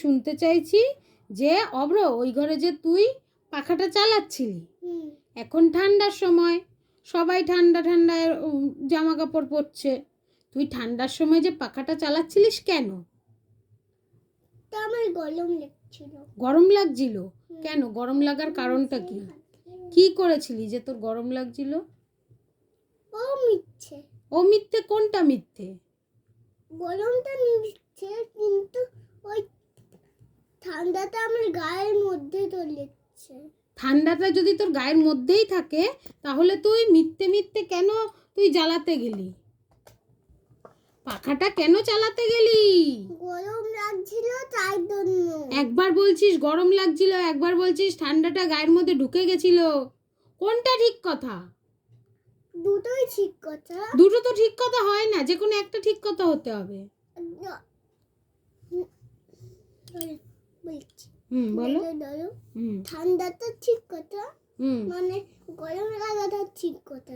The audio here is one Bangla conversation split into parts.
শুনতে চাইছি যে অব্র, ওই ঘরে যে তুই পাখাটা চালাচ্ছিলি, এখন ঠান্ডার সময়, সবাই ঠান্ডা ঠান্ডা জামা কাপড় পরছে, তুই ঠান্ডার সময় যে পাখাটা চালাচ্ছিলিস কেন? আমার গরম লাগছিল। গরম লাগছিল? কেন গরম লাগার কারণটা কি? কি করেছিলি যে তোর গরম লাগছিল? ও মিথ্যে? কোনটা মিথ্যে? গরমটা নিচ্ছে, কিন্তু ওই ঠান্ডাটা আমার গায়ের মধ্যে চলেছে। ঠান্ডাটা যদি তোর গায়ের মধ্যেই থাকে, তাহলে তুই মিথ্যে মিথ্যে কেন তুই জ্বালাতে গেলি? পাখাটা কেন চালাতে গেলি? গরম লাগছিল তাই জন্য। একবার বলছিস গরম লাগছিল, একবার বলছিস ঠান্ডাটা গায়ের মধ্যে ঢুকে গেছিল। কোনটা ঠিক কথা? দুটোই ঠিক কথা। দুটো তো ঠিক কথা হয় না, যে কোনো একটা ঠিক কথা হতে হবে। বলো। ঠান্ডাটা ঠিক কথা, মানে গরম লাগাটা ঠিক কথা।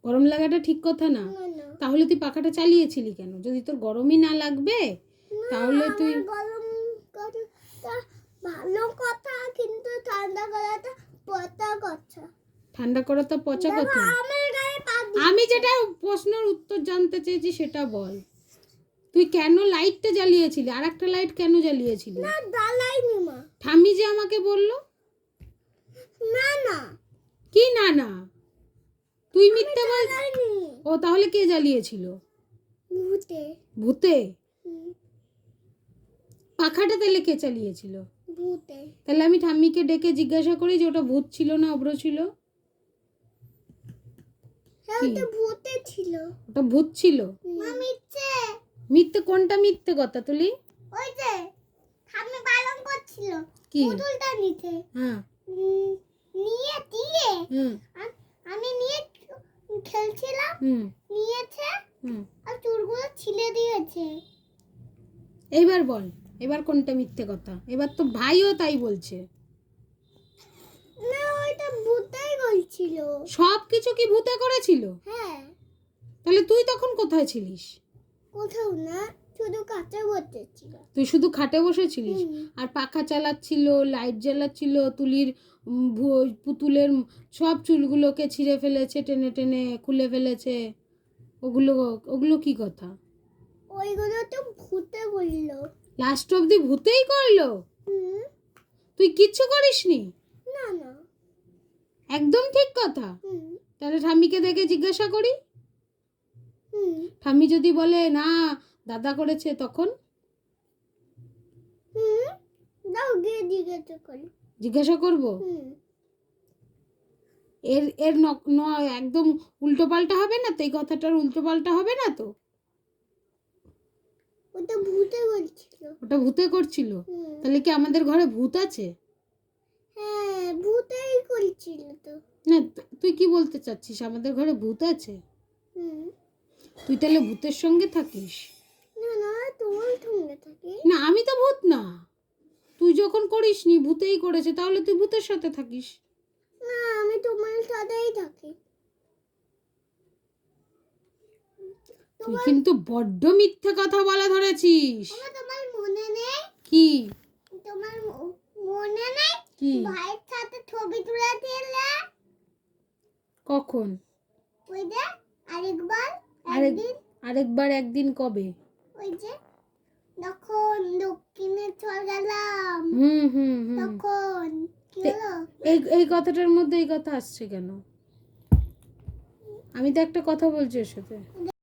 গরম লাগাটা ঠিক কথা না? তাহলে তুই পাখাটা চালিয়েছিলি কেন? যদি তোর গরমই না লাগবে তাহলে তুই। গরম করাটা ভালো কথা, কিন্তু ঠান্ডা করাটা পচা কথা। ঠান্ডা করাটা পচা কথা? আমি যেটা প্রশ্নের উত্তর জানতে চেয়েছি সেটা বল। তুই কেন লাইটটা জ্বালিয়েছিলি? আর একটা লাইট কেন জ্বালিয়েছিলি? না, জ্বালাইনি মা। ঠাম্মি যে আমাকে বললো। না না। কি না না? তুই মিথ্যে বলছিস। ও তাহলে কে জ্বালিয়েছিল? ভূতে। ভূতে? পাখাটা তাহলে কে চালিয়েছিল? ভূতে। তাহলে আমি ঠাম্মিকে ডেকে জিজ্ঞাসা করি যে ওটা ভূত ছিল না অভ্র ছিল? ওটা ভূতে ছিল। ওটা ভূত ছিল? মিথ্যে। মিথ্যে? কোনটা মিথ্যে কথা তুলি? ওই যে ঠাম্মি পালন করছিল পুতুলটা নিতে। হ্যাঁ। নিয়ে দিয়ে আমি নিয়ে খেলছিলাম, নিয়েছে আর চুলগুলো ছিলে দিয়েছে। এইবার বল, এবার কোনটা মিথ্যে কথা? এবার তো ভাইও তাই বলছে। না, ওইটা ভূতেই বলছিল। সব কিছু কি ভূতে করেছিল? হ্যাঁ। তাহলে তুই তখন কোথায় ছিলিস? কোথাও না, শুধু খাটে বসেছিল। তুই শুধু খাটে বসেছিলিস? আর পাখা চালাচ্ছিল, লাইট জ্বালাচ্ছিল, তুলির পুতুলের সব চুলগুলোকে ছিঁড়ে ফেলেছে, টেনে টেনে খুলে ফেলেছে, ওগুলো ওগুলো কি কথা? ওইগুলো তো ভূতে বললো। লাস্ট অবধি ভূতেই করলো? তুই কিচ্ছু করিসনি? না না। একদম ঠিক কথা। তাহলে ঠাম্মিকে দেখে জিজ্ঞাসা করি। ঠাম্মি যদি বলে না দাদা করেছে, তখন? দাও গিয়ে জিজ্ঞাসা করি। জিজ্ঞাসা করবো? এর এর একদম উল্টো পাল্টা হবে না তো? এই কথাটার উল্টো পাল্টা হবে না তো? ওটা ভূতে বলছিল। ওটা ভূতে করছিল? তাহলে কি আমাদের ঘরে ভূত আছে? হ্যাঁ, ভূতেই করছিল তো। না, তুই কি বলতে চাচ্ছিস? আমাদের ঘরে ভূত আছে? তুই তাহলে ভূতের সঙ্গে থাকিস? না না, তোমার সঙ্গে থাকি না, আমি তো ভূত না। তুই যখন করিসনি, ভূতেই করেছে, তাহলে তুই ভূতের সাথে থাকিস। না, আমি তোমার সাথেই থাকি। তুই কিন্তু বড্ড মিথ্যে কথা বলা ধরেছিস। তোমার মনে নেই? কি? তোমার মনে নেই কি? ভাইয়ের সাথে ছবি তুলেছিলে? কখন? ওই যে আরেকবার একদিন কবে? ওই যে যখন দক্ষিণে চলে গেলাম তখন। কি হলো? এই কথাটার মধ্যে এই কথা আসছে কেন? আমি তো একটা কথা বলছি ওর সাথে।